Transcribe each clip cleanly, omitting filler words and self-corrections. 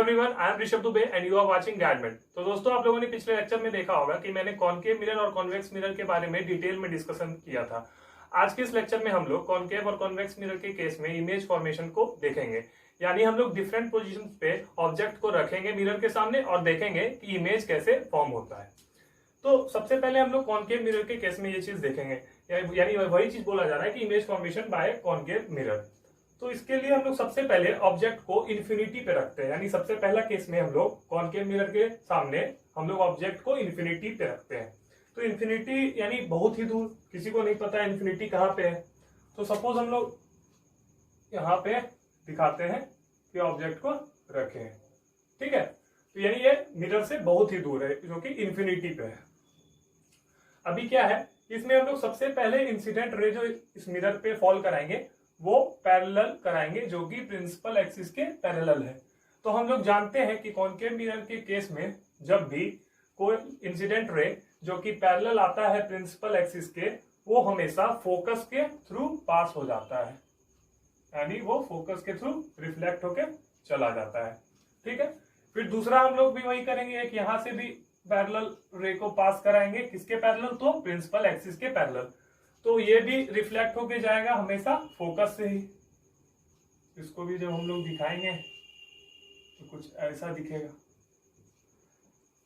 Everyone, I am Rishabh Dubey and you are watching गैडमेट। तो दोस्तों, आप लोगों ने पिछले लेक्चर में देखा होगा कि मैंने कॉनकेव मिरर और कॉन्वेक्स मिरर के बारे में डिटेल में डिस्कशन किया था। आज के इस लेक्चर में हम लोग कॉनकेव और कॉन्वेक्स मिरर के केस में इमेज फॉर्मेशन को देखेंगे। यानी हम लोग डिफरेंट पोजीशंस पे ऑब्जेक्ट को रखेंगे मिरर के सामने और देखेंगे कि इमेज कैसे फॉर्म होता है। तो सबसे पहले हम लोग कॉनकेव मिरर के केस में ये चीज देखेंगे, यानी वही चीज बोला जा रहा है कि image formation by concave mirror. तो इसके लिए हम लोग सबसे पहले ऑब्जेक्ट को इन्फिनिटी पे रखते हैं। यानी सबसे पहला केस में हम लोग कॉनकेव मिरर के सामने हम लोग ऑब्जेक्ट को इन्फिनिटी पे रखते हैं। तो इन्फिनिटी यानी बहुत ही दूर, किसी को नहीं पता इन्फिनिटी कहाँ पे है। तो सपोज हम लोग यहाँ पे दिखाते हैं कि ऑब्जेक्ट को रखे हैं, ठीक है। तो यानी ये मिरर से बहुत ही दूर है, जो कि इन्फिनिटी पे है। अभी क्या है, इसमें हम लोग सबसे पहले इंसिडेंट रे जो इस मिरर पे फॉल कराएंगे वो पैरेलल कराएंगे, जो कि प्रिंसिपल एक्सिस के पैरेलल है। तो हम लोग जानते हैं कि कॉनकेव मिरर के केस में जब भी कोई इंसिडेंट रे जो कि पैरेलल आता है प्रिंसिपल एक्सिस के, वो हमेशा फोकस के थ्रू पास हो जाता है, यानी वो फोकस के थ्रू रिफ्लेक्ट होके चला जाता है, ठीक है। फिर दूसरा हम लोग भी वही करेंगे, एक यहां से भी पैरेलल रे को पास कराएंगे, किसके पैरेलल, तो प्रिंसिपल एक्सिस के पैरेलल। तो ये भी रिफ्लेक्ट होके जाएगा हमेशा फोकस से ही। इसको भी जब हम लोग दिखाएंगे तो कुछ ऐसा दिखेगा।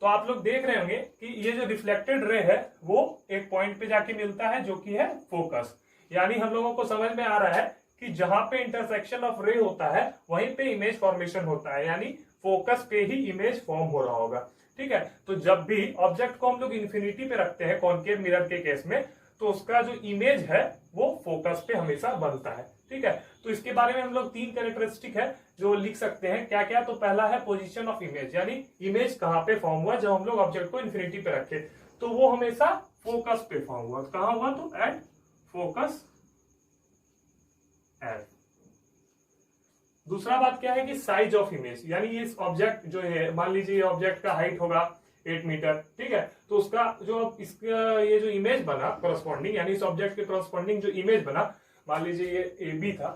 तो आप लोग देख रहे होंगे कि ये जो रिफ्लेक्टेड रे है वो एक पॉइंट पे जाके मिलता है, जो कि है फोकस। यानी हम लोगों को समझ में आ रहा है कि जहां पे इंटरसेक्शन ऑफ रे होता है वहीं पे इमेज फॉर्मेशन होता है, यानी फोकस पे ही इमेज फॉर्म हो रहा होगा, ठीक है। तो जब भी ऑब्जेक्ट को हम लोग इन्फिनिटी पे रखते हैं कॉनकेव मिरर के केस में, तो उसका जो इमेज है वो फोकस पे हमेशा बनता है, ठीक है। तो इसके बारे में हम लोग तीन कैरेक्टरिस्टिक है जो लिख सकते हैं, क्या क्या। तो पहला है पोजीशन ऑफ इमेज, यानी इमेज कहां पे फॉर्म हुआ जब हम लोग ऑब्जेक्ट को इन्फिनिटी पे रखे, तो वो हमेशा फोकस पे फॉर्म हुआ। कहां हुआ, तो एट फोकस एट। दूसरा बात क्या है कि साइज ऑफ इमेज, यानी ये ऑब्जेक्ट जो है, मान लीजिए ऑब्जेक्ट का हाइट होगा 8 मीटर, ठीक है। तो उसका जो इसका ये जो इमेज बना करस्पॉन्डिंग, यानी इस ऑब्जेक्ट के करस्पॉन्डिंग जो इमेज बना, मान लीजिए ये ए बी था,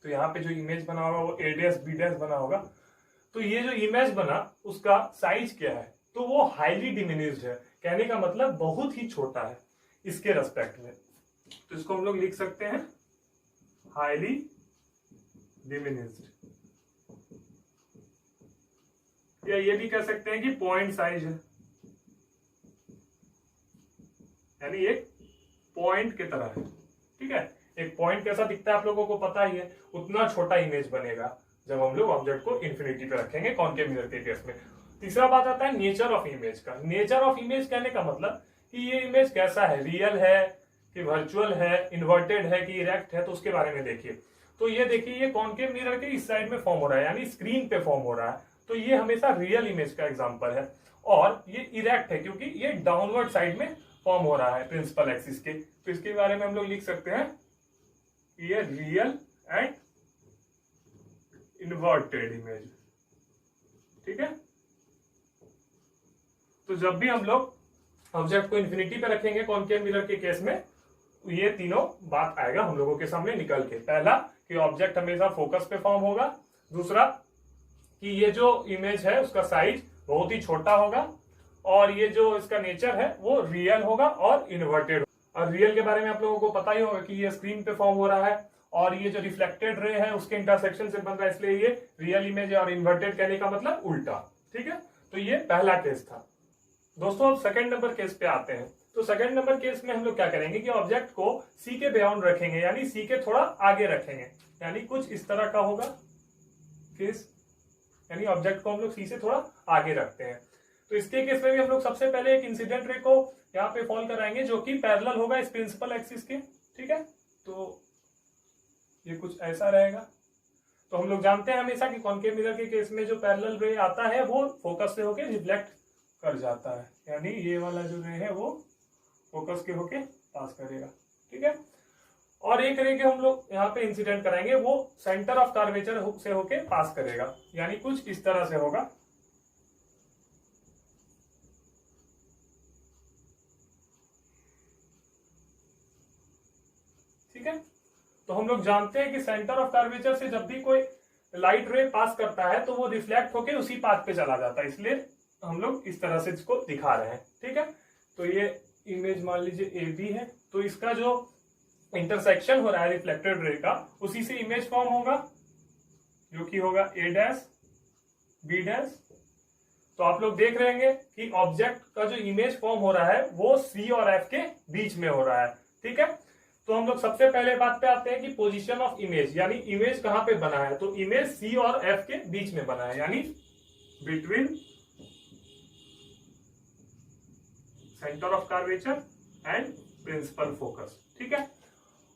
तो यहाँ पे जो इमेज बना होगा वो ए डैश बी डैश बना होगा। तो ये जो इमेज बना उसका साइज क्या है, तो वो हाईली डिमिनिश्ड है। कहने का मतलब बहुत ही छोटा है इसके रेस्पेक्ट में। तो इसको हम लोग लिख सकते हैं हाईली डिमिनिश्ड, या ये भी कह सकते हैं कि पॉइंट साइज है, यानी एक पॉइंट की तरह है, ठीक है। एक पॉइंट कैसा दिखता है आप लोगों को पता ही है, उतना छोटा इमेज बनेगा जब हम लोग ऑब्जेक्ट को इन्फिनिटी पे रखेंगे कॉनकेव मिरर के केस में। तीसरा बात आता है नेचर ऑफ इमेज का। नेचर ऑफ इमेज कहने का मतलब कि ये इमेज कैसा है, रियल है कि वर्चुअल है, इन्वर्टेड है कि इरेक्ट है, तो उसके बारे में देखिए। तो ये देखिए, ये कॉनकेव मिरर के इस साइड में फॉर्म हो रहा है, यानी स्क्रीन पे फॉर्म हो रहा है, तो ये हमेशा रियल इमेज का एग्जांपल है। और ये इरेक्ट है क्योंकि ये डाउनवर्ड साइड में फॉर्म हो रहा है प्रिंसिपल एक्सिस के। तो इसके बारे में हम लोग लिख सकते हैं ये रियल एंड इन्वर्टेड इमेज, ठीक है। तो जब भी हम लोग ऑब्जेक्ट को इन्फिनिटी पे रखेंगे कॉनकेव मिरर के केस में, ये तीनों बात आएगा हम लोगों के सामने निकल के। पहला कि ऑब्जेक्ट हमेशा फोकस पे फॉर्म होगा, दूसरा कि ये जो इमेज है उसका साइज बहुत ही छोटा होगा, और ये जो इसका नेचर है वो रियल होगा और इन्वर्टेड। और रियल के बारे में आप लोगों को पता ही होगा कि ये स्क्रीन पे फॉर्म हो रहा है, और ये जो रिफ्लेक्टेड रे है उसके इंटरसेक्शन से बन रहा है, इसलिए ये रियल इमेज है, और इन्वर्टेड कहने का मतलब उल्टा, ठीक है। तो ये पहला केस था। दोस्तों, अब सेकंड नंबर केस पे आते हैं। तो सेकंड नंबर केस में हम लोग क्या करेंगे कि ऑब्जेक्ट को सी के बियॉन्ड रखेंगे, यानी सी के थोड़ा आगे रखेंगे, यानी कुछ इस तरह का होगा केस, यानी ऑब्जेक्ट को हम लोग सी से थोड़ा आगे रखते हैं। तो इसके केस में भी हम लोग सबसे पहले एक इंसिडेंट रे को यहाँ पे फॉल कराएंगे, जो कि पैरेलल होगा इस प्रिंसिपल एक्सिस के, ठीक है। तो ये कुछ ऐसा रहेगा। तो हम लोग जानते हैं हमेशा कि कॉनकेव मिरर के केस में जो पैरेलल रे आता है वो फोकस से होके रिफ्लेक्ट कर जाता है, यानी ये वाला जो रे है वो फोकस के होके पास करेगा, ठीक है। और एक रे के हम लोग यहाँ पे इंसिडेंट कराएंगे, वो सेंटर ऑफ कर्वेचर से होके पास करेगा, यानी कुछ इस तरह से होगा, ठीक है। तो हम लोग जानते हैं कि सेंटर ऑफ कर्वेचर से जब भी कोई लाइट रे पास करता है तो वो रिफ्लेक्ट होके उसी पाथ पे चला जाता है, इसलिए हम लोग इस तरह से इसको दिखा रहे हैं। ठीक है, तो ये इमेज मान लीजिए ए बी है, तो इसका जो इंटरसेक्शन हो रहा है रिफ्लेक्टेड रे का, उसी से इमेज फॉर्म होगा जो कि होगा ए डैश बी डैश। तो आप लोग देख रहे हैं कि ऑब्जेक्ट का जो इमेज फॉर्म हो रहा है वो सी और एफ के बीच में हो रहा है। ठीक है, तो हम लोग सबसे पहले बात पे आते हैं कि पोजीशन ऑफ इमेज, यानी इमेज कहां पे बना है, तो इमेज सी और एफ के बीच में बना है, यानी between centre of curvature and principal focus. ठीक है,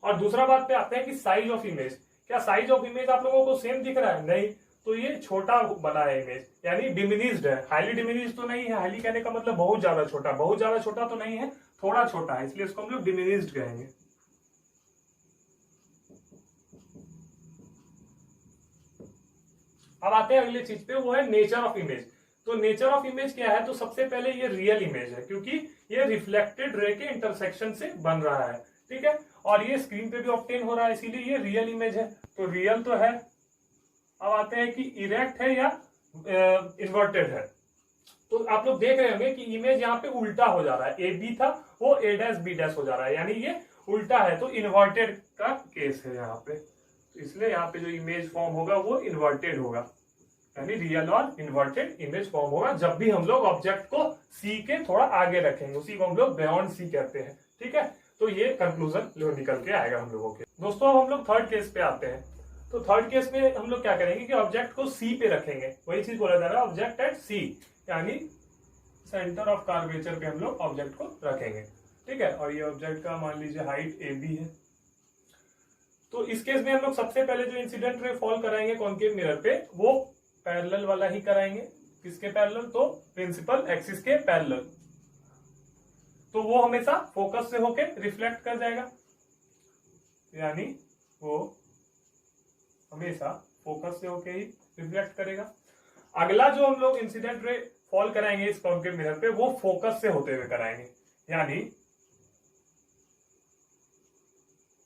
और दूसरा बात पे आते हैं कि साइज ऑफ इमेज। क्या साइज ऑफ इमेज आप लोगों को सेम दिख रहा है? नहीं, तो ये छोटा बना है इमेज, यानी डिमिनिश्ड है। हाईली डिमिनिश्ड तो नहीं है, हाईली कहने का मतलब बहुत ज्यादा छोटा, बहुत ज्यादा छोटा तो नहीं है, थोड़ा छोटा है, इसलिए इसको हम लोग डिमिनिश्ड कहेंगे। अब आते हैं अगले चीज पे, वो है नेचर ऑफ इमेज। तो नेचर ऑफ इमेज क्या है, तो सबसे पहले ये रियल इमेज है, क्योंकि ये रिफ्लेक्टेड रे के इंटरसेक्शन से बन रहा है। ठीक है, और ये स्क्रीन पे भी ऑब्टेन हो रहा है, इसीलिए ये रियल इमेज है, तो रियल तो है। अब आते हैं कि इरेक्ट है या इन्वर्टेड है। तो आप लोग देख रहे होंगे कि इमेज यहाँ पे उल्टा हो जा रहा है, ए बी था वो ए डैश बी डैश हो जा रहा है, यानी ये उल्टा है, तो इन्वर्टेड का केस है यहाँ पे। तो इसलिए यहाँ पे जो इमेज फॉर्म होगा वो इन्वर्टेड होगा, यानी रियल और इन्वर्टेड इमेज फॉर्म होगा जब भी हम लोग ऑब्जेक्ट को सी के थोड़ा आगे रखेंगे, उसी को हम लोग बियॉन्ड सी कहते हैं। ठीक है, तो ये कंक्लूजन जो निकल के आएगा हम लोगों के। दोस्तों अब हम लोग थर्ड केस पे आते हैं। तो थर्ड केस में हम लोग क्या करेंगे कि ऑब्जेक्ट को सी पे रखेंगे, वही चीज बोला जा रहा है, ऑब्जेक्ट एट सी, यानी सेंटर ऑफ कर्वेचर पे हम लोग ऑब्जेक्ट को रखेंगे। ठीक है, और ये ऑब्जेक्ट का मान लीजिए हाइट ए बी है। तो इस केस में हम लोग सबसे पहले जो इंसिडेंट रे फॉल कराएंगे कॉनकेव मिरर पे, वो पैरेलल वाला ही कराएंगे। किसके पैरेलल, तो प्रिंसिपल एक्सिस के पैरेलल। तो वो हमेशा फोकस से होके रिफ्लेक्ट कर जाएगा, यानी वो हमेशा फोकस से होके ही रिफ्लेक्ट करेगा। अगला जो हम लोग इंसिडेंट रे फॉल कराएंगे इस कॉनकेव मिरर पे, वो फोकस से होते हुए कराएंगे, यानी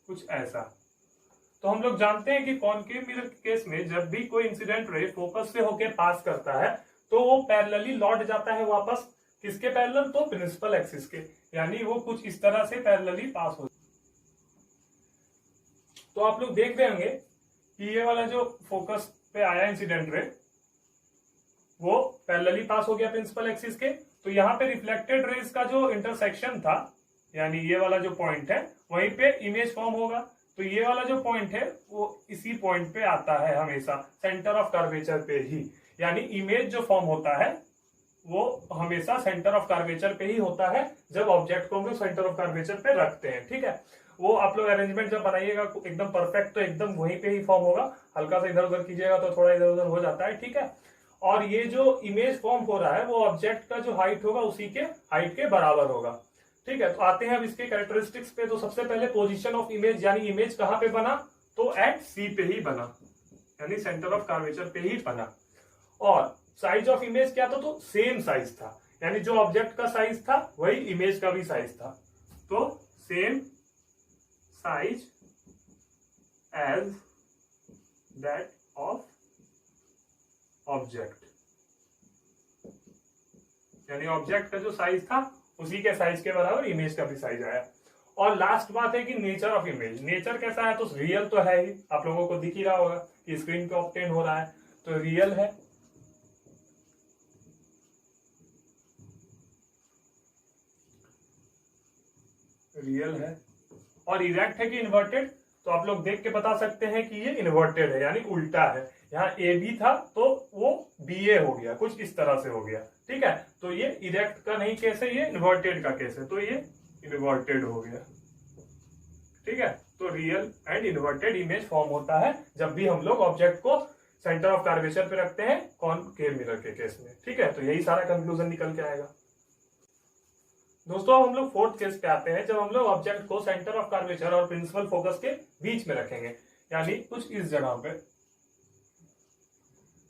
कुछ ऐसा। तो हम लोग जानते हैं कि कॉनकेव मिरर के केस में जब भी कोई इंसिडेंट रे फोकस से होके पास करता है तो वो पैरेलली लौट जाता है वापस, किसके पैरेलल, तो प्रिंसिपल एक्सिस के, यानी वो कुछ इस तरह से पैरेलली पास हो। तो आप लोग देख रहे होंगे कि ये वाला जो फोकस पे आया इंसिडेंट रे वो पैरेलली पास हो गया प्रिंसिपल एक्सिस के। तो यहाँ पे रिफ्लेक्टेड रेज का जो इंटरसेक्शन था, यानी ये वाला जो पॉइंट है, वहीं पे इमेज फॉर्म होगा। तो ये वाला जो पॉइंट है वो इसी पॉइंट पे आता है हमेशा, सेंटर ऑफ कर्वेचर पे ही, यानी इमेज जो फॉर्म होता है वो हमेशा सेंटर ऑफ कर्वेचर पे ही होता है जब ऑब्जेक्ट को हम लोग सेंटर ऑफ कर्वेचर पे रखते हैं। ठीक है, वो आप लोग अरेंजमेंट जब बनाइएगा एकदम परफेक्ट तो एकदम वहीं पे ही फॉर्म होगा, हल्का सा इधर उधर कीजिएगा तो थोड़ा इधर उधर हो जाता है। ठीक है, और ये जो इमेज फॉर्म हो रहा है वो ऑब्जेक्ट का जो हाइट होगा उसी के हाइट के बराबर होगा। ठीक है, तो आते हैं अब इसके कैरेक्टरिस्टिक्स पे। तो सबसे पहले पोजीशन ऑफ इमेज, यानी इमेज कहां पे बना, तो एट सी पे ही बना, यानी सेंटर ऑफ कर्वेचर पे ही बना। और साइज ऑफ इमेज क्या था, तो सेम साइज था, यानी जो ऑब्जेक्ट का साइज था वही इमेज का भी साइज था, तो same size as that of object, यानी ऑब्जेक्ट का जो साइज था उसी के साइज के बराबर इमेज का भी साइज आया। और लास्ट बात है कि नेचर ऑफ इमेज, नेचर कैसा है, तो रियल तो है ही, आप लोगों को दिख ही रहा होगा कि स्क्रीन पे ऑब्टेन हो रहा है, तो रियल है। रियल है। और इरेक्ट है कि इन्वर्टेड, तो आप लोग देख के बता सकते हैं कि ये इन्वर्टेड है, यानी उल्टा है। यहाँ ए बी था तो वो बी ए हो गया, कुछ इस तरह से हो गया। ठीक है, तो ये इरेक्ट का नहीं केस है, ये इन्वर्टेड का केस है, तो ये इन्वर्टेड हो गया। ठीक है, तो real and inverted image form होता है जब भी हम लोग ऑब्जेक्ट को सेंटर ऑफ कर्वेचर पे रखते हैं कॉनकेव मिरर के केस में। ठीक है, तो यही सारा कंक्लूजन निकल के आएगा। दोस्तों अब हम लोग फोर्थ केस पे आते हैं, जब हम लोग ऑब्जेक्ट को सेंटर ऑफ कर्वेचर और प्रिंसिपल फोकस के बीच में रखेंगे, यानी कुछ इस जगह पे,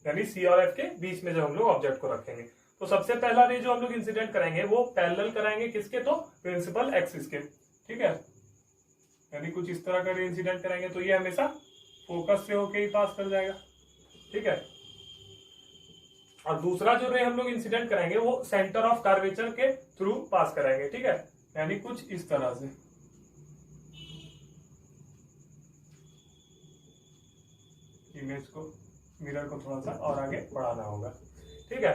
यानी सी और एफ के बीच में जब हम लोग ऑब्जेक्ट को रखेंगे। तो सबसे पहला रे जो हम लोग इंसिडेंट कराएंगे वो पैरेलल कराएंगे, किसके, तो प्रिंसिपल एक्सिस के। ठीक है, यानी कुछ इस तरह का रे इंसिडेंट कराएंगे, तो ये हमेशा फोकस से होके ही पास कर जाएगा। ठीक है। और दूसरा जो रे हम लोग इंसिडेंट कराएंगे वो सेंटर ऑफ कर्वेचर के थ्रू पास कराएंगे, ठीक है, यानी कुछ इस तरह से। इमेज को, मिरर को थोड़ा सा और आगे बढ़ाना होगा, ठीक है।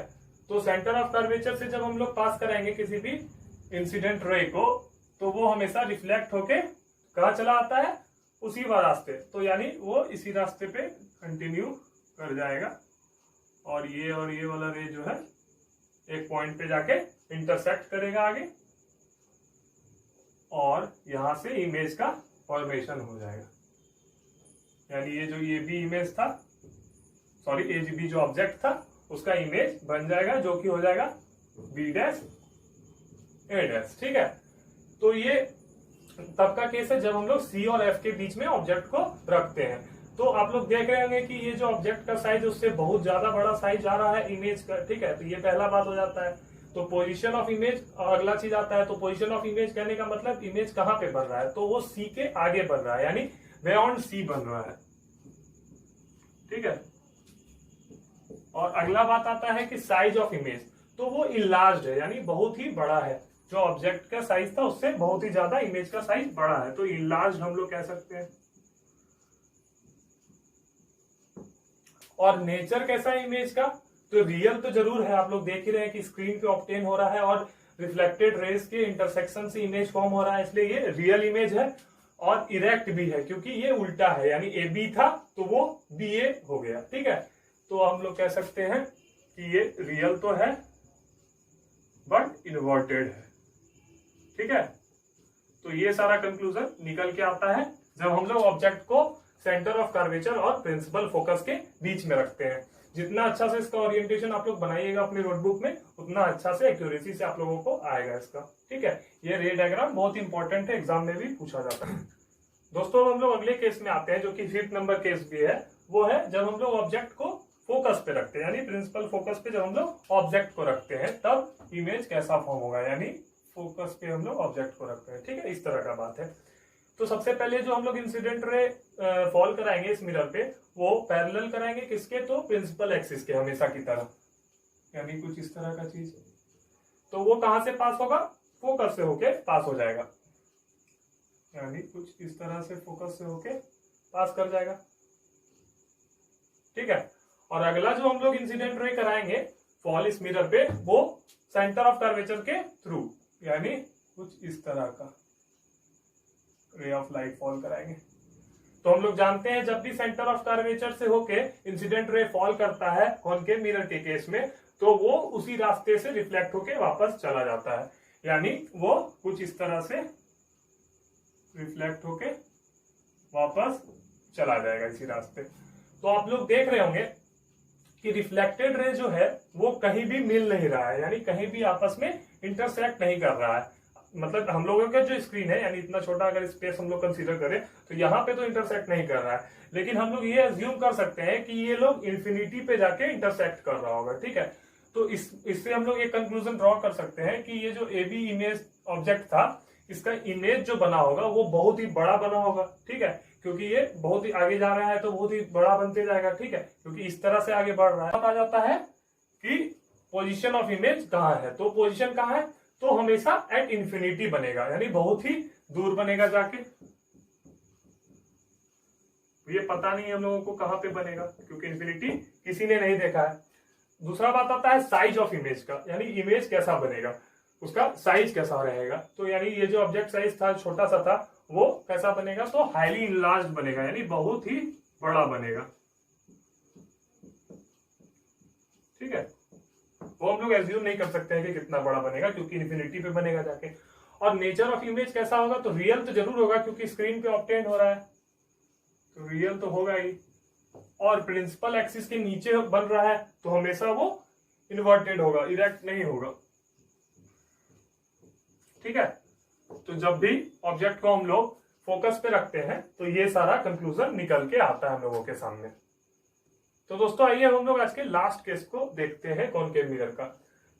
तो सेंटर ऑफ कर्वेचर से जब हम लोग पास कराएंगे किसी भी इंसिडेंट रे को, तो वो हमेशा रिफ्लेक्ट होके कहाँ चला आता है, उसी रास्ते, तो यानी वो इसी रास्ते पे कंटिन्यू कर जाएगा और ये वाला रे जो है एक पॉइंट पे जाके इंटरसेक्ट करेगा आगे और यहां से इमेज का फॉर्मेशन हो जाएगा। यानी ये जो ये भी इमेज था, सॉरी ये भी जो ऑब्जेक्ट था उसका इमेज बन जाएगा, जो कि हो जाएगा बी डैश ए डैश, ठीक है। तो ये तब का केस है जब हम लोग सी और एफ के बीच में ऑब्जेक्ट को रखते हैं। तो आप लोग देख रहे होंगे कि ये जो ऑब्जेक्ट का साइज उससे बहुत ज्यादा बड़ा साइज आ रहा है इमेज का, ठीक है। तो ये पहला बात हो जाता है। तो पोजीशन ऑफ इमेज और अगला चीज आता है। तो पोजीशन ऑफ इमेज कहने का मतलब इमेज कहां पे बन रहा है, तो वो सी के आगे बन रहा है, यानी बियॉन्ड सी बन रहा है, ठीक है। और अगला बात आता है कि साइज ऑफ इमेज, तो वो इनलार्ज्ड है, यानी बहुत ही बड़ा है। जो ऑब्जेक्ट का साइज था उससे बहुत ही ज्यादा इमेज का साइज बड़ा है, तो इनलार्ज्ड हम लोग कह सकते हैं। और नेचर कैसा है इमेज का, तो रियल तो जरूर है, आप लोग देख ही रहे हैं कि स्क्रीन पे ऑब्टेन हो रहा है और रिफ्लेक्टेड रेज के इंटरसेक्शन से इमेज फॉर्म हो रहा है, इसलिए ये रियल इमेज है। और इरेक्ट भी है क्योंकि ये उल्टा है, यानी ए बी था तो वो बी ए हो गया, ठीक है। तो हम लोग कह सकते हैं कि ये रियल तो है बट इन्वर्टेड है, ठीक है। तो ये सारा कंक्लूजन निकल के आता है जब हम लोग ऑब्जेक्ट को सेंटर ऑफ कर्वेचर और प्रिंसिपल फोकस के बीच में रखते हैं। जितना अच्छा से इसका ओरिएंटेशन आप लोग बनाइएगा अपनी नोटबुक में, उतना अच्छा से एक्यूरेसी से आप लोगों को आएगा इसका, ठीक है। ये रे डायग्राम बहुत इंपॉर्टेंट है, एग्जाम में भी पूछा जाता है। दोस्तों हम लोग अगले केस में आते हैं जो कि 5th नंबर केस भी है। वो है जब हम लोग ऑब्जेक्ट को फोकस पे रखते हैं, यानी प्रिंसिपल फोकस पे जब हम लोग ऑब्जेक्ट को रखते हैं तब इमेज कैसा फॉर्म होगा, यानी फोकस पे हम लोग ऑब्जेक्ट को रखते हैं, ठीक है। इस तरह का बात है। तो सबसे पहले जो हम लोग इंसिडेंट रे फॉल कराएंगे इस मिरर पे, वो पैरेलल कराएंगे किसके, तो प्रिंसिपल एक्सिस के, हमेशा की तरह, यानी कुछ इस तरह का चीज। तो वो कहां से पास होगा, फोकस से होके पास हो जाएगा, यानी कुछ इस तरह से फोकस से होके पास कर जाएगा, ठीक है। और अगला जो हम लोग इंसिडेंट रे कराएंगे फॉल इस मिरर पे, वो सेंटर ऑफ कर्वेचर के थ्रू, यानी कुछ इस तरह का रे ऑफ लाइट फॉल कराएंगे। तो हम लोग जानते हैं जब भी सेंटर ऑफ कर्वेचर से होके इंसिडेंट रे फॉल करता है कॉनकेव मिरर के केस में, तो वो उसी रास्ते से रिफ्लेक्ट होके वापस चला जाता है, यानी वो कुछ इस तरह से रिफ्लेक्ट होके वापस चला जाएगा इसी रास्ते। तो आप लोग देख रहे होंगे कि रिफ्लेक्टेड रे जो है वो कहीं भी मिल नहीं रहा है, यानी कहीं भी आपस में इंटरसेक्ट नहीं कर रहा है। मतलब हम लोगों का जो स्क्रीन है, यानी इतना छोटा अगर स्पेस हम लोग कंसीडर करें तो यहाँ पे तो इंटरसेक्ट नहीं कर रहा है, लेकिन हम लोग ये अज्यूम कर सकते हैं कि ये लोग इन्फिनिटी पे जाके इंटरसेक्ट कर रहा होगा, ठीक है। तो इससे हम लोग एक कंक्लूजन ड्रॉ कर सकते हैं कि ये जो ए बी इमेज ऑब्जेक्ट था, इसका इमेज जो बना होगा वो बहुत ही बड़ा बना होगा, ठीक है, क्योंकि ये बहुत ही आगे जा रहा है तो बहुत ही बड़ा बनते जाएगा, ठीक है, क्योंकि इस तरह से आगे बढ़ रहा है। आ जाता है कि पोजीशन ऑफ इमेज कहाँ है, तो पोजीशन कहाँ है, तो हमेशा एट इंफिनिटी बनेगा, यानी बहुत ही दूर बनेगा जाके। ये पता नहीं हम लोगों को कहां पे बनेगा, क्योंकि इंफिनिटी किसी ने नहीं देखा है। दूसरा बात आता है साइज ऑफ इमेज का, यानी इमेज कैसा बनेगा, उसका साइज कैसा रहेगा। तो यानी ये जो ऑब्जेक्ट साइज था छोटा सा था, वो कैसा बनेगा, तो हाईली इनलार्ज्ड बनेगा, यानी बहुत ही बड़ा बनेगा, ठीक है। वो हम लोग एज्यूम नहीं कर सकते हैं कि कितना बड़ा बनेगा, क्योंकि इन्फिनिटी पे बनेगा जाके। और नेचर ऑफ इमेज कैसा होगा, तो रियल तो जरूर होगा क्योंकि स्क्रीन पे ऑब्टेन हो रहा है, तो रियल तो होगा ही। और प्रिंसिपल एक्सिस के नीचे बन रहा है तो हमेशा वो इन्वर्टेड होगा, इरेक्ट नहीं होगा, ठीक है। तो जब भी ऑब्जेक्ट को हम लोग फोकस पे रखते हैं तो ये सारा कंक्लूजन निकल के आता है हम लोगों के सामने। तो दोस्तों आइए हम लोग आज के लास्ट केस को देखते हैं कॉनकेव मिरर का।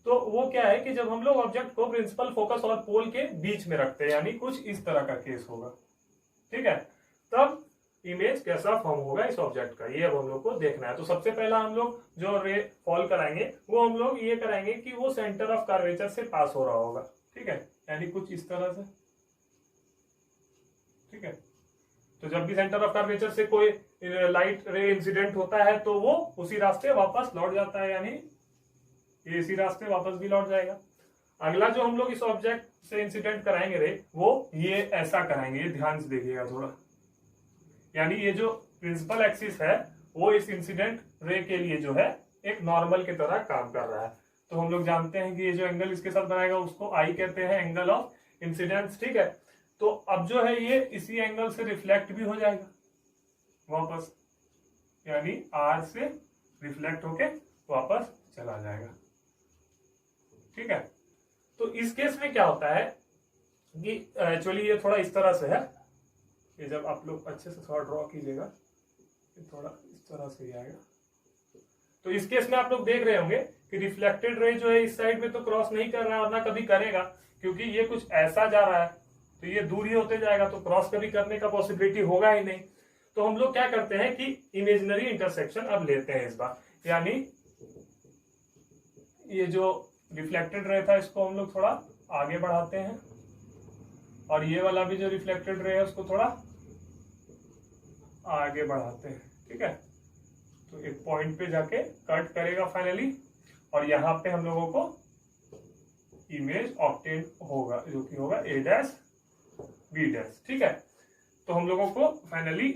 तो वो क्या है कि जब हम लोग ऑब्जेक्ट को प्रिंसिपल फोकस और पोल के बीच में रखते हैं, यानी कुछ इस तरह का केस होगा, ठीक है। तब इमेज कैसा फॉर्म होगा इस ऑब्जेक्ट का, ये अब हम लोग को देखना है। तो सबसे पहला हम लोग जो रे फॉल कराएंगे वो हम लोग ये कराएंगे कि वो सेंटर ऑफ कर्वेचर से पास हो रहा होगा, ठीक है, यानी कुछ इस तरह से, ठीक है। तो जब भी सेंटर ऑफ कर्वेचर से कोई लाइट रे इंसिडेंट होता है तो वो उसी रास्ते वापस लौट जाता है, यानी ये इसी रास्ते वापस भी लौट जाएगा। अगला जो हम लोग इस ऑब्जेक्ट से इंसिडेंट कराएंगे रे वो ये ऐसा कराएंगे, ये ध्यान से देखिएगा थोड़ा, यानी ये जो प्रिंसिपल एक्सिस है वो इस इंसिडेंट रे के लिए जो है एक नॉर्मल की तरह काम कर रहा है। तो हम लोग जानते हैं कि ये जो एंगल इसके साथ बनाएगा उसको आई कहते हैं, एंगल ऑफ इंसिडेंस, ठीक है। तो अब जो है ये इसी एंगल से रिफ्लेक्ट भी हो जाएगा वापस, यानी आर से रिफ्लेक्ट होके वापस चला जाएगा, ठीक है। तो इस केस में क्या होता है कि एक्चुअली ये थोड़ा इस तरह से है, ये जब आप लोग अच्छे से थोड़ा ड्रॉ कीजिएगा थोड़ा इस तरह से ही आएगा। तो इस केस में आप लोग देख रहे होंगे कि रिफ्लेक्टेड रे जो है इस साइड में तो क्रॉस नहीं कर रहा है और ना कभी करेगा, क्योंकि ये कुछ ऐसा जा रहा है तो ये दूर ही होते जाएगा, तो क्रॉस कभी करने का पॉसिबिलिटी होगा ही नहीं। तो हम लोग क्या करते हैं कि इमेजिनरी इंटरसेक्शन अब लेते हैं इस बार, यानी ये जो रिफ्लेक्टेड रे था इसको हम लोग थोड़ा आगे बढ़ाते हैं और ये वाला भी जो रिफ्लेक्टेड रे है उसको थोड़ा आगे बढ़ाते हैं, ठीक है। तो एक पॉइंट पे जाके कट करेगा फाइनली और यहाँ पे हम लोगों को इमेज ऑब्टेन होगा जो कि होगा ए डैश बी डैश, ठीक है। तो हम लोगों को फाइनली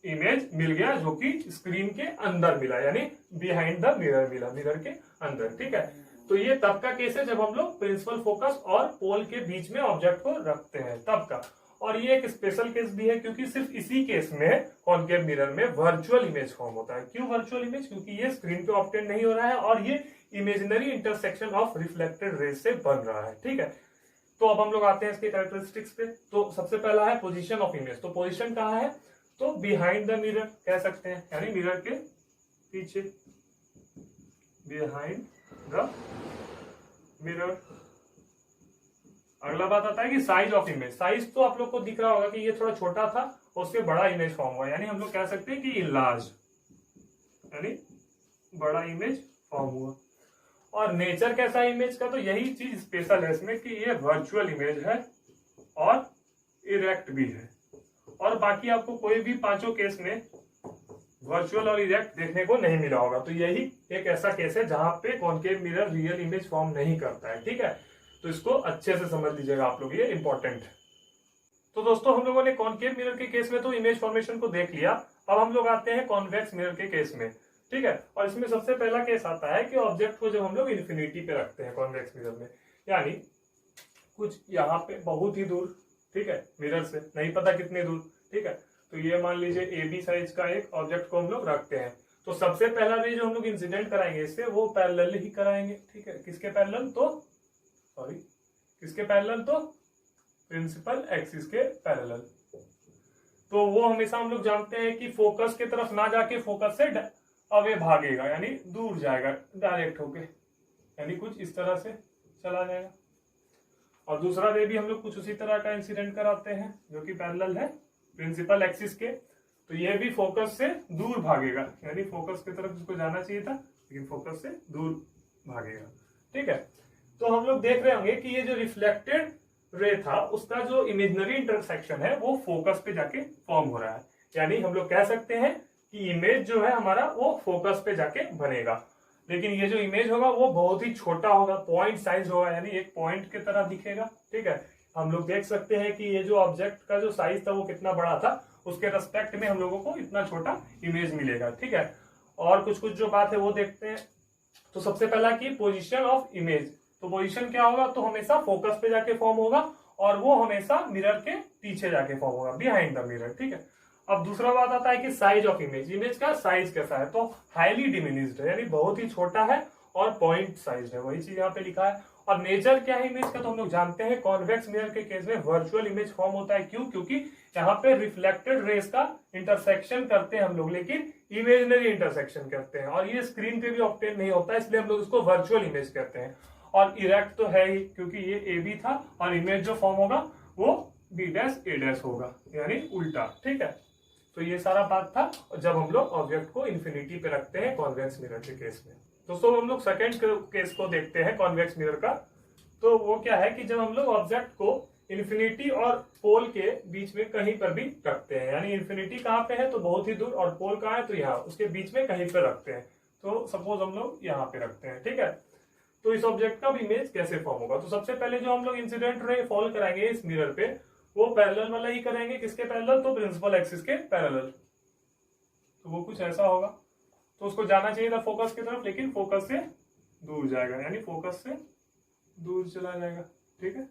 इमेज मिल गया जो कि स्क्रीन के अंदर मिला, यानी बिहाइंड द मिरर मिला, मिरर के अंदर, ठीक है। तो ये तब का केस है जब हम लोग प्रिंसिपल फोकस और पोल के बीच में ऑब्जेक्ट को रखते हैं तब का। और ये एक स्पेशल केस भी है क्योंकि सिर्फ इसी केस में कॉनकेव मिरर में वर्चुअल इमेज फॉर्म होता है। क्यों वर्चुअल इमेज? क्योंकि ये स्क्रीन पे ऑब्टेन नहीं हो रहा है और ये imaginary intersection of reflected raise से बन रहा है, ठीक है। तो अब हम लोग आते हैं इसके कैरेक्टरिस्टिक्स पे। तो सबसे पहला है पोजीशन ऑफ इमेज। तो पोजीशन कहाँ है? तो बिहाइंड द मिरर कह सकते हैं, यानी मिरर के पीछे, बिहाइंड द मिरर। अगला बात आता है कि साइज ऑफ इमेज। साइज तो आप लोग को दिख रहा होगा कि ये थोड़ा छोटा था और उससे बड़ा इमेज फॉर्म हुआ, यानी हम लोग कह सकते हैं कि इनलार्ज, यानी बड़ा इमेज फॉर्म हुआ। और नेचर कैसा इमेज का? तो यही चीज स्पेशल है इसमें कि ये वर्चुअल इमेज है और इरेक्ट भी है। और बाकी आपको कोई भी पांचों केस में वर्चुअल और इरेक्ट देखने को नहीं मिला होगा। तो यही एक ऐसा केस है जहां पे concave mirror real image form नहीं करता है, ठीक है। तो इसको अच्छे से समझ लीजिएगा आप लोग, ये इंपॉर्टेंट है। तो दोस्तों हम लोगों ने कॉनकेव मिरर के केस में तो इमेज फॉर्मेशन को देख लिया। अब हम लोग आते हैं कॉन्वेक्स मिरर के केस में, ठीक है। और इसमें सबसे पहला केस आता है कि ऑब्जेक्ट को जब हम लोग इन्फिनिटी पे रखते हैं कॉन्वेक्स मिरर में, यानी कुछ यहाँ पे बहुत ही दूर, ठीक है, मिरर से नहीं पता कितने दूर, ठीक है। तो ये मान लीजिए ए बी साइज का एक ऑब्जेक्ट को हम लोग रखते हैं। तो सबसे पहला रे जो हम लोग इंसिडेंट कराएंगे इससे वो पैरेलल ही कराएंगे, ठीक है। किसके पैरेलल? तो सॉरी किसके पैरेलल? तो प्रिंसिपल एक्सिस के पैरेलल। तो वो हमेशा हम लोग जानते हैं कि फोकस की तरफ ना जाके फोकस से अवे भागेगा, यानी दूर जाएगा डायरेक्ट होके, यानी कुछ इस तरह से चला जाएगा। और दूसरा रे भी हम लोग कुछ उसी तरह का इंसिडेंट कराते हैं जो कि पैरेलल है प्रिंसिपल एक्सिस के। तो ये भी फोकस से दूर भागेगा, यानी फोकस की तरफ इसको जाना चाहिए था लेकिन फोकस से दूर भागेगा, ठीक है। तो हम लोग देख रहे होंगे कि ये जो रिफ्लेक्टेड रे था उसका जो इमेजिनरी इंटरसेक्शन है वो फोकस पे जाके फॉर्म हो रहा है, यानी हम लोग कह सकते हैं कि इमेज जो है हमारा वो फोकस पे जाके बनेगा। लेकिन ये जो इमेज होगा वो बहुत ही छोटा होगा, पॉइंट साइज होगा, यानी एक पॉइंट की तरह दिखेगा, ठीक है। हम लोग देख सकते हैं कि ये जो ऑब्जेक्ट का जो साइज था वो कितना बड़ा था, उसके रेस्पेक्ट में हम लोगों को इतना छोटा इमेज मिलेगा, ठीक है। और कुछ कुछ जो बात है वो देखते हैं। तो सबसे पहला की पोजीशन ऑफ इमेज। तो पोजीशन क्या होगा? तो हमेशा फोकस पे जाके फॉर्म होगा और वो हमेशा मिरर के पीछे जाके फॉर्म होगा, बिहाइंड द मिरर, ठीक है। अब दूसरा बात आता है कि साइज ऑफ इमेज। इमेज का साइज कैसा है? तो हाईली डिमिनिश्ड है, यानी बहुत ही छोटा है और पॉइंट साइज है, वही चीज यहाँ पे लिखा है। और नेचर क्या है इमेज का? तो हम लोग जानते हैं कॉन्वेक्स मिरर के केस में वर्चुअल इमेज फॉर्म होता है। क्यों? क्योंकि यहाँ पे रिफ्लेक्टेड रेज का इंटरसेक्शन करते हैं हम लोग, लेकिन इमेजिनरी इंटरसेक्शन करते हैं और ये स्क्रीन पे भी ऑब्टेन नहीं होता है, इसलिए हम लोग इसको वर्चुअल इमेज कहते हैं। और इरेक्ट तो है ही क्योंकि ये ए बी था और इमेज जो फॉर्म होगा वो बी डैश ए डैश होगा, यानी उल्टा, ठीक है। तो ये सारा बात था जब हम लोग ऑब्जेक्ट को इन्फिनिटी पे रखते हैं कॉन्वेक्स मिरर के केस में। दोस्तों हम लोग सेकेंड केस को देखते हैं कॉन्वेक्स मिरर का। तो वो क्या है कि जब हम लोग ऑब्जेक्ट को इन्फिनिटी और पोल के बीच में कहीं पर भी रखते हैं, यानी इन्फिनिटी कहाँ पे है तो बहुत ही दूर, और पोल कहाँ है तो यहाँ, उसके बीच में कहीं पर रखते हैं। तो सपोज हम लोग यहाँ पे रखते हैं, ठीक है। तो इस ऑब्जेक्ट का इमेज कैसे फॉर्म होगा? तो सबसे पहले जो हम लोग इंसिडेंट रे फॉल कराएंगे इस मिरर पे, वो पैरेलल वाला ही करेंगे। किसके पैरेलल? तो प्रिंसिपल एक्सिस के पैरेलल। तो वो कुछ ऐसा होगा। तो उसको जाना चाहिए था फोकस की तरफ, लेकिन फोकस से दूर जाएगा, यानी फोकस से दूर चला जाएगा, ठीक है।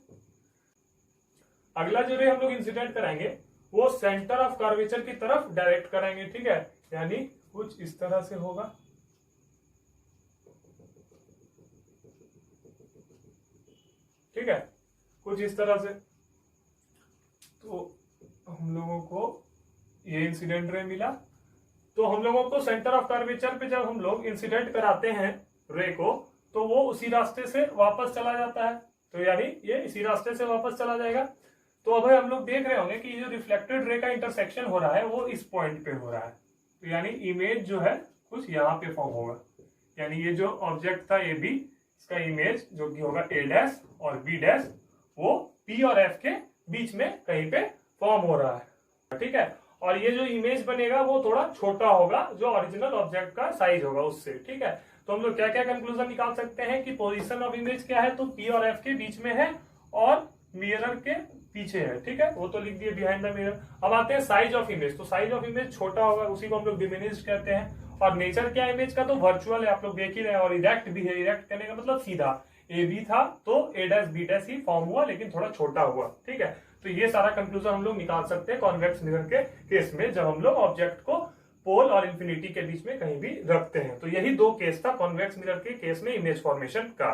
अगला जो रे हम लोग इंसिडेंट कराएंगे वो सेंटर ऑफ कर्वेचर की तरफ डायरेक्ट कराएंगे, ठीक है। यानी कुछ इस तरह से होगा, ठीक है, कुछ इस तरह से। तो हम लोगों को ये इंसिडेंट रे मिला। तो हम लोगों को सेंटर ऑफ कर्वेचर पे जब हम लोग इंसिडेंट कराते हैं रे को, तो वो उसी रास्ते से वापस चला जाता है। तो यानी ये इसी रास्ते से वापस चला जाएगा। तो अब हम लोग देख रहे होंगे कि जो रिफ्लेक्टेड रे का इंटरसेक्शन हो रहा है वो इस पॉइंट पे हो रहा है। तो यानी इमेज जो है कुछ यहाँ पे फॉर्म होगा। यानी ये जो ऑब्जेक्ट था ए बी, इसका इमेज जो कि होगा ए डैश और बी डैश, वो पी और एफ के बीच में कहीं पे फॉर्म हो रहा है, ठीक है। और ये जो इमेज बनेगा वो थोड़ा छोटा होगा जो ओरिजिनल ऑब्जेक्ट का साइज होगा उससे, ठीक है। तो हम लोग क्या क्या कंक्लूजन निकाल सकते हैं कि पोजीशन ऑफ इमेज क्या है, तो पी और एफ के बीच में है और मिरर के पीछे है, ठीक है। वो तो लिख दिए बिहाइंड द मिरर। अब आते हैं साइज ऑफ इमेज। तो साइज ऑफ इमेज छोटा होगा, उसी को हम लोग डिमिनिश्ड कहते हैं। और नेचर क्या इमेज का? तो वर्चुअल है, आप लोग देख ही रहे हैं। और इरेक्ट भी है। इरेक्ट कहने का मतलब सीधा। ए बी था तो ए डैश बी डैश ही फॉर्म हुआ, लेकिन थोड़ा छोटा हुआ, ठीक है। तो ये सारा कंक्लूजन हम लोग निकाल सकते हैं कॉन्वेक्स मिरर के केस में, जब हम लोग ऑब्जेक्ट को पोल और इन्फिनिटी के बीच में कहीं भी रखते हैं। तो यही दो केस था कॉन्वेक्स मिरर के केस में इमेज फॉर्मेशन का।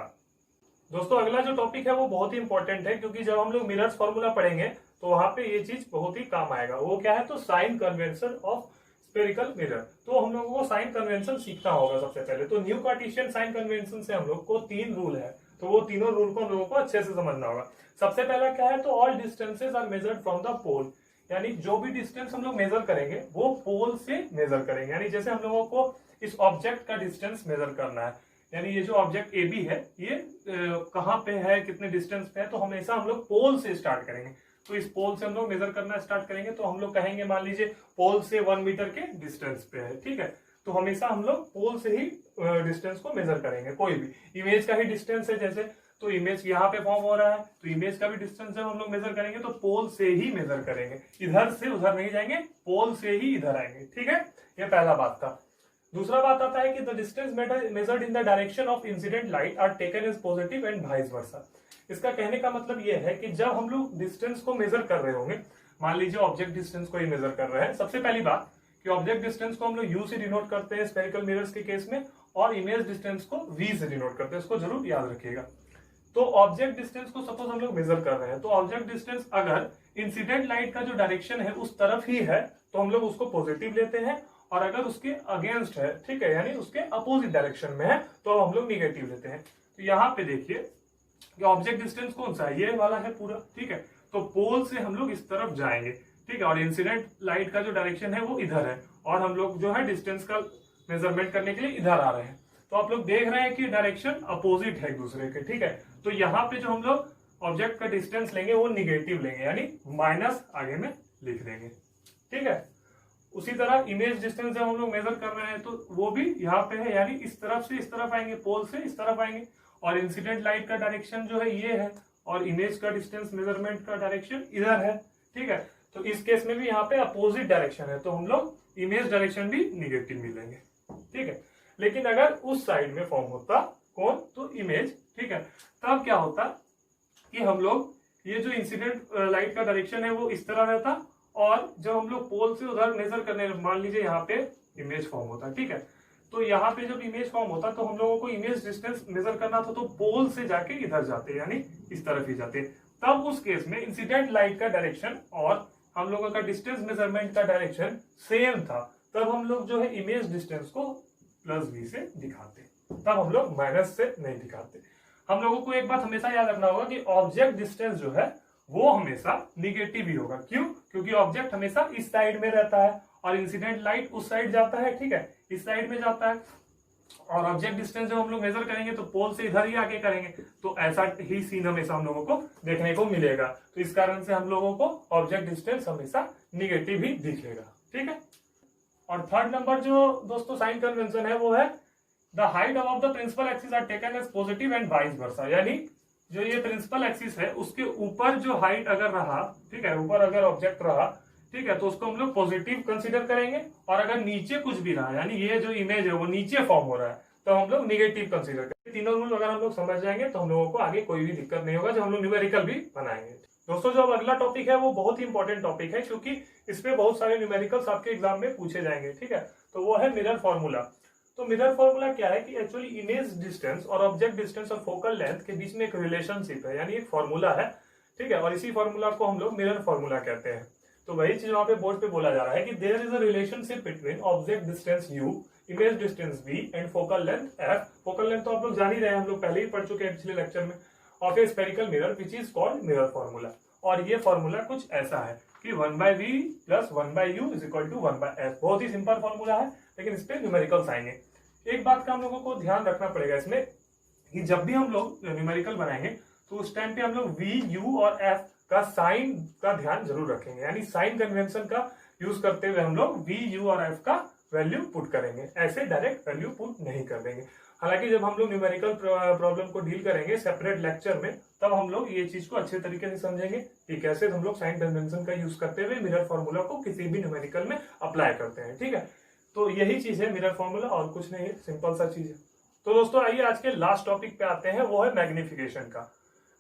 दोस्तों अगला जो टॉपिक है वो बहुत ही इंपॉर्टेंट है, क्योंकि जब हम लोग मिरर्स फॉर्मूला पढ़ेंगे तो वहां पे ये चीज बहुत ही काम आएगा। वो क्या है? तो sign convention of spherical mirror. तो हम लोगों को साइन कन्वेंशन सीखना होगा सबसे पहले। तो न्यू कार्टेशियन साइन कन्वेंशन से हम लोग को 3 रूल है, तो वो तीनों रूल को हम लोगों को अच्छे से समझना होगा। सबसे पहला क्या है? तो all distances are measured from the pole. यानी जो भी डिस्टेंस हम लोग मेजर करेंगे वो पोल से मेजर करेंगे। यानी जैसे हम लोगों को इस ऑब्जेक्ट का डिस्टेंस मेजर करना है, यानी ये जो ऑब्जेक्ट ए बी है ये कहाँ पे है, कितने डिस्टेंस पे है, तो हमेशा हम लोग पोल से स्टार्ट करेंगे। तो इस पोल से हम लोग मेजर करना स्टार्ट करेंगे। तो हम लोग कहेंगे मान लीजिए पोल से 1 मीटर के डिस्टेंस पे है, ठीक है। तो हमेशा हम लोग पोल से ही डिस्टेंस को मेजर करेंगे। कोई भी इमेज का ही डिस्टेंस है, जैसे तो इमेज यहाँ पे फॉर्म हो रहा है, तो इमेज का भी डिस्टेंस जब हम लोग मेजर करेंगे तो पोल से ही मेजर करेंगे, इधर से उधर नहीं जाएंगे, पोल से ही इधर आएंगे, ठीक है। ये पहला बात था। दूसरा बात आता है कि the distance measured in the direction of incident light are taken as positive and vice versa. इसका कहने का मतलब यह है कि जब हम लोग डिस्टेंस को मेजर कर रहे होंगे, मान लीजिए ऑब्जेक्ट डिस्टेंस को ही मेजर कर रहे हैं, सबसे पहली बात कि ऑब्जेक्ट डिस्टेंस को हम लोग यू से डिनोट करते हैं स्फेरिकल मिरर्स के केस में, और इमेज डिस्टेंस को वी से डिनोट करते हैं। इसको जरूर याद रखिएगा। तो ऑब्जेक्ट डिस्टेंस को सपोज हम लोग मेजर कर रहे हैं, तो ऑब्जेक्ट डिस्टेंस अगर इंसिडेंट लाइट का जो डायरेक्शन है उस तरफ ही है तो हम लोग उसको पॉजिटिव लेते हैं, और अगर उसके अगेंस्ट है, ठीक है, यानी उसके अपोजिट डायरेक्शन में है तो हम लोग निगेटिव लेते हैं। तो यहाँ पे देखिए कि ऑब्जेक्ट डिस्टेंस कौन सा है, ये वाला है पूरा, ठीक है। तो पोल से हम लोग इस तरफ जाएंगे, ठीक है, और इंसिडेंट लाइट का जो डायरेक्शन है वो इधर है, और हम लोग जो है डिस्टेंस का मेजरमेंट करने के लिए इधर आ रहे हैं। तो आप लोग देख रहे हैं कि डायरेक्शन अपोजिट है एक दूसरे के, ठीक है। तो यहाँ पे जो हम लोग ऑब्जेक्ट का डिस्टेंस लेंगे वो निगेटिव लेंगे, यानी माइनस आगे में लिख देंगे, ठीक है। उसी तरह इमेज डिस्टेंस जब हम लोग मेजर कर रहे हैं तो वो भी यहाँ पे है, यानी इस तरफ से इस तरफ आएंगे, पोल से इस तरफ आएंगे, और इंसिडेंट लाइट का डायरेक्शन जो है ये है, और इमेज का डिस्टेंस मेजरमेंट का डायरेक्शन इधर है, ठीक है। तो इस केस में भी यहाँ पे अपोजिट डायरेक्शन है, तो हम लोग इमेज डायरेक्शन भी निगेटिव मिलेंगे, ठीक है। लेकिन अगर उस साइड में फॉर्म होता कौन? तो इमेज, ठीक है, तब क्या होता कि हम लोग ये जो इंसिडेंट लाइट का डायरेक्शन है वो इस तरह रहता, और जब हम लोग पोल से उधर मेजर करने, मान लीजिए यहाँ पे इमेज फॉर्म होता, ठीक है। तो यहाँ पे जब इमेज फॉर्म होता तो हम लोगों को इमेज डिस्टेंस मेजर करना था, तो पोल से जाके इधर जाते, यानी इस तरफ ही जाते। तब उस केस में इंसिडेंट लाइट का डायरेक्शन और हम लोगों का डिस्टेंस मेजरमेंट का डायरेक्शन सेम था, तब हम लोग जो है इमेज डिस्टेंस को प्लस वी से दिखाते, तब हम लोग माइनस से नहीं दिखाते। हम लोगों को एक बात हमेशा याद रखना होगा कि ऑब्जेक्ट डिस्टेंस जो है वो हमेशा निगेटिव ही होगा। क्यों? क्योंकि ऑब्जेक्ट हमेशा इस साइड में रहता है, और इंसिडेंट लाइट उस साइड जाता है, ठीक है, इस साइड में जाता है। और ऑब्जेक्ट डिस्टेंस जब हम लोग मेजर करेंगे तो पोल से इधर ही आके करेंगे, तो ऐसा ही सीन हमेशा हम लोगों को देखने को मिलेगा। तो इस कारण से हम लोगों को ऑब्जेक्ट डिस्टेंस हमेशा निगेटिव ही दिखेगा, ठीक है। और थर्ड नंबर जो दोस्तों साइन कन्वेंशन है वो है the height of the principal axis are taken as positive and vice versa, यानी जो ये प्रिंसिपल एक्सिस है उसके ऊपर जो हाइट अगर रहा, ठीक है, ऊपर अगर ऑब्जेक्ट रहा, ठीक है, तो उसको हम लोग पॉजिटिव कंसीडर करेंगे। और अगर नीचे कुछ भी रहा, यानी ये जो इमेज है वो नीचे फॉर्म हो रहा है, तो हम लोग निगेटिव कंसीडर करेंगे। तीनों रूल अगर हम लोग समझ जाएंगे तो हम लोगों को आगे कोई भी दिक्कत नहीं होगा जब हम लोग न्यूमेरिकल भी बनाएंगे। दोस्तों जो अब अगला टॉपिक है वो बहुत ही इंपॉर्टेंट टॉपिक है, क्योंकि इसमें बहुत सारे न्यूमेरिकल्स आपके एग्जाम में पूछे जाएंगे, ठीक है। तो वो है मिरर फॉर्मूला। तो मिरर फॉर्मूला क्या है कि एक्चुअली इमेज डिस्टेंस और ऑब्जेक्ट डिस्टेंस और फोकल लेंथ के बीच में एक रिलेशनशिप है, यानी एक फॉर्मूला है, ठीक है। और इसी फॉर्मूला को हम लोग मिरर फॉर्मूला कहते हैं। तो वही चीज वहां पे बोर्ड पे बोला जा रहा है कि there is a relationship between object distance u, image distance v and focal length f। Focal length तो आप लोग जान ही रहे हैं, हम लोग पहले ही पढ़ चुके हैं पिछले लेक्चर में, of A spherical mirror which is called mirror formula. और ये फॉर्मूला कुछ ऐसा है कि 1/v plus 1/u is equal to 1/f। बहुत ही सिंपल फॉर्मूला है, लेकिन इस पे न्यूमेरिकल्स आएंगे। एक बात का हम लोगों को ध्यान रखना पड़ेगा इसमें कि जब भी हम लोग न्यूमेरिकल बनाएंगे तो उस टाइम पे हम लोग v, u और f का साइन का ध्यान जरूर रखेंगे, यानी साइन कन्वेंशन का यूज करते हुए हम लोग v, u और f का वैल्यू पुट करेंगे, ऐसे डायरेक्ट वैल्यू पुट नहीं कर देंगे। हालांकि जब हम लोग न्यूमेरिकल प्रॉब्लम को डील करेंगे सेपरेट लेक्चर में, तब हम लोग ये चीज को अच्छे तरीके से समझेंगे कि कैसे हम लोग साइन कन्वेंशन का यूज करते हुए मिरर फॉर्मूला को किसी भी न्यूमेरिकल में अप्लाई करते हैं, ठीक है। तो यही चीज है मिरर फॉर्मूला, और कुछ नहीं है, सिंपल सा चीज है। तो दोस्तों आइए आज के लास्ट टॉपिक पे आते हैं, वो है मैग्निफिकेशन का।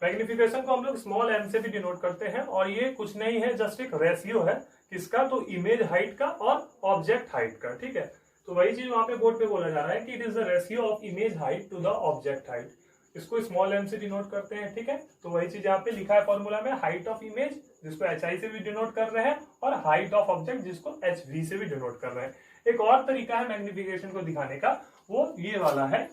मैग्निफिकेशन को हम लोग स्मॉल m से भी डिनोट करते हैं, और ये कुछ नहीं है, जस्ट एक रेशियो है किसका, तो इमेज हाइट का और ऑब्जेक्ट हाइट का, ठीक है। तो वही चीज वहां पे बोर्ड पे बोला जा रहा है कि it is the ratio of image height to the object height. इसको स्मॉल m से डिनोट करते हैं, ठीक है। तो वही चीज यहाँ पे लिखा है फॉर्मूला में, हाइट ऑफ इमेज जिसको hi से भी डिनोट कर रहे हैं, और हाइट ऑफ ऑब्जेक्ट जिसको hv से भी डिनोट कर रहे हैं। एक और तरीका है मैग्निफिकेशन को दिखाने का, वो ये वाला है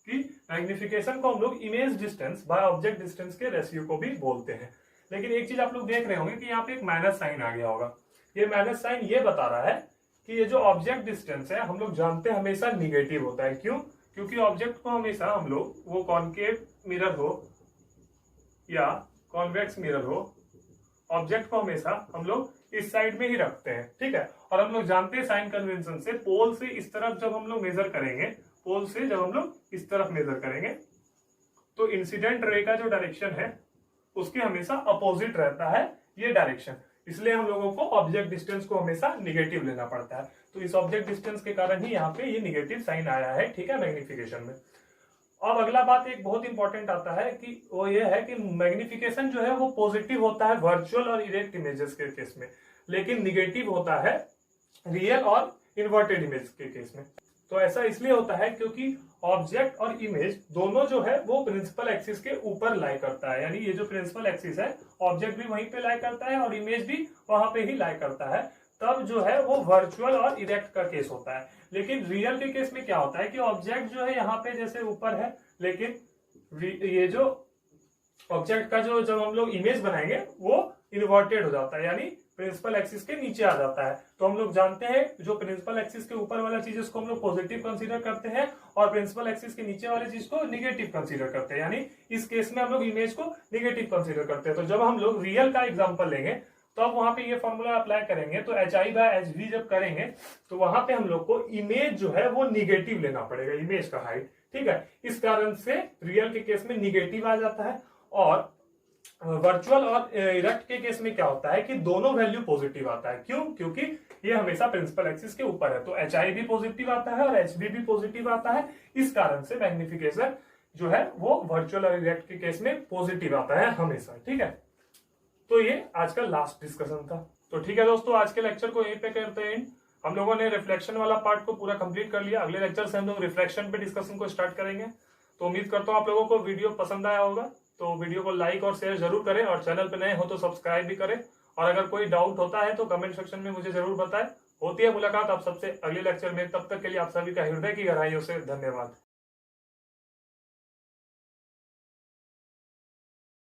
कि मैग्निफिकेशन को हम लोग image distance by object distance के रेशियो को भी बोलते हैं। लेकिन एक चीज आप लोग देख रहे होंगे कि यहाँ पे एक माइनस साइन आ गया होगा। ये माइनस साइन ये बता रहा है कि ये जो ऑब्जेक्ट डिस्टेंस है हम लोग जानते हैं हमेशा निगेटिव होता है। क्यों? क्योंकि ऑब्जेक्ट को हमेशा हम लोग, वो कॉनकेव मिरर हो या कॉन्वेक्स मिरर हो, ऑब्जेक्ट को हमेशा हम लोग इस साइड में ही रखते हैं, ठीक है। और हम लोग जानते हैं साइन कन्वेंशन से, पोल से इस तरफ जब हम लोग मेजर करेंगे, पोल से जब हम लोग इस तरफ मेजर करेंगे, तो इंसिडेंट रे का जो डायरेक्शन है उसके हमेशा अपोजिट रहता है ये डायरेक्शन। इसलिए हम लोगों को ऑब्जेक्ट डिस्टेंस को हमेशा निगेटिव लेना पड़ता है। तो इस ऑब्जेक्ट डिस्टेंस के कारण ही यहाँ पे ये निगेटिव साइन आया है, ठीक है, मैग्निफिकेशन में। अब अगला बात एक बहुत इंपॉर्टेंट आता है कि वो ये है कि मैग्निफिकेशन जो है वो पॉजिटिव होता है वर्चुअल और इरेक्ट इमेजेस के केस में, लेकिन निगेटिव होता है रियल और इन्वर्टेड इमेज के केस में। तो ऐसा इसलिए होता है क्योंकि ऑब्जेक्ट और इमेज दोनों जो है वो प्रिंसिपल एक्सिस के ऊपर लाई करता है, यानी ये जो प्रिंसिपल एक्सिस है ऑब्जेक्ट भी वहीं पे लाई करता है और इमेज भी वहां पे ही लाई करता है, तब जो है वो वर्चुअल और इरेक्ट का केस होता है। लेकिन रियल के केस में क्या होता है कि ऑब्जेक्ट जो है यहाँ पे जैसे ऊपर है, लेकिन ये जो ऑब्जेक्ट का जो जब हम लोग इमेज बनाएंगे वो इन्वर्टेड हो जाता है, यानी प्रिंसिपल एक्सिस के नीचे आ जाता है। तो हम लोग जानते हैं जो प्रिंसिपल एक्सिस के ऊपर वाला चीज उसको हम लोग पॉजिटिव कंसीडर करते हैं और प्रिंसिपल एक्सिस के नीचे वाले चीज को निगेटिव कंसीडर करते हैं, यानी इस केस में हम लोग इमेज को निगेटिव कंसीडर करते हैं। तो जब हम लोग रियल का एग्जांपल लेंगे तो अब वहां पे ये फॉर्मूला अप्लाई करेंगे, तो hi/hv जब करेंगे तो वहां पे हम लोग को इमेज जो है वो निगेटिव लेना पड़ेगा, इमेज का हाइट, ठीक है। इस कारण से रियल के केस में निगेटिव आ जाता है, और वर्चुअल और इरेक्ट के केस में क्या होता है कि दोनों वैल्यू पॉजिटिव आता है। क्यों? क्योंकि ये हमेशा प्रिंसिपल एक्सिस के ऊपर है, तो hi भी पॉजिटिव आता है और hv भी पॉजिटिव आता है। इस कारण से मैग्निफिकेशन जो है वो वर्चुअल और इरेक्ट के केस में पॉजिटिव आता है हमेशा, ठीक है। तो ये आज का लास्ट डिस्कशन था। तो ठीक है दोस्तों, आज के लेक्चर को यहीं पे करते हैं। हम लोगों ने रिफ्लेक्शन वाला पार्ट को पूरा कंप्लीट कर लिया। अगले लेक्चर से हम लोग रिफ्लेक्शन पे डिस्कशन को स्टार्ट करेंगे। तो उम्मीद करता हूँ आप लोगों को वीडियो पसंद आया होगा। तो वीडियो को लाइक और शेयर जरूर करें, और चैनल पे नए हो तो सब्सक्राइब भी करें। और अगर कोई डाउट होता है तो कमेंट सेक्शन में मुझे जरूर बताएं। होती है मुलाकात आप सबसे अगले लेक्चर में, तब तक के लिए आप सभी का हृदय की गहराइयों से धन्यवाद।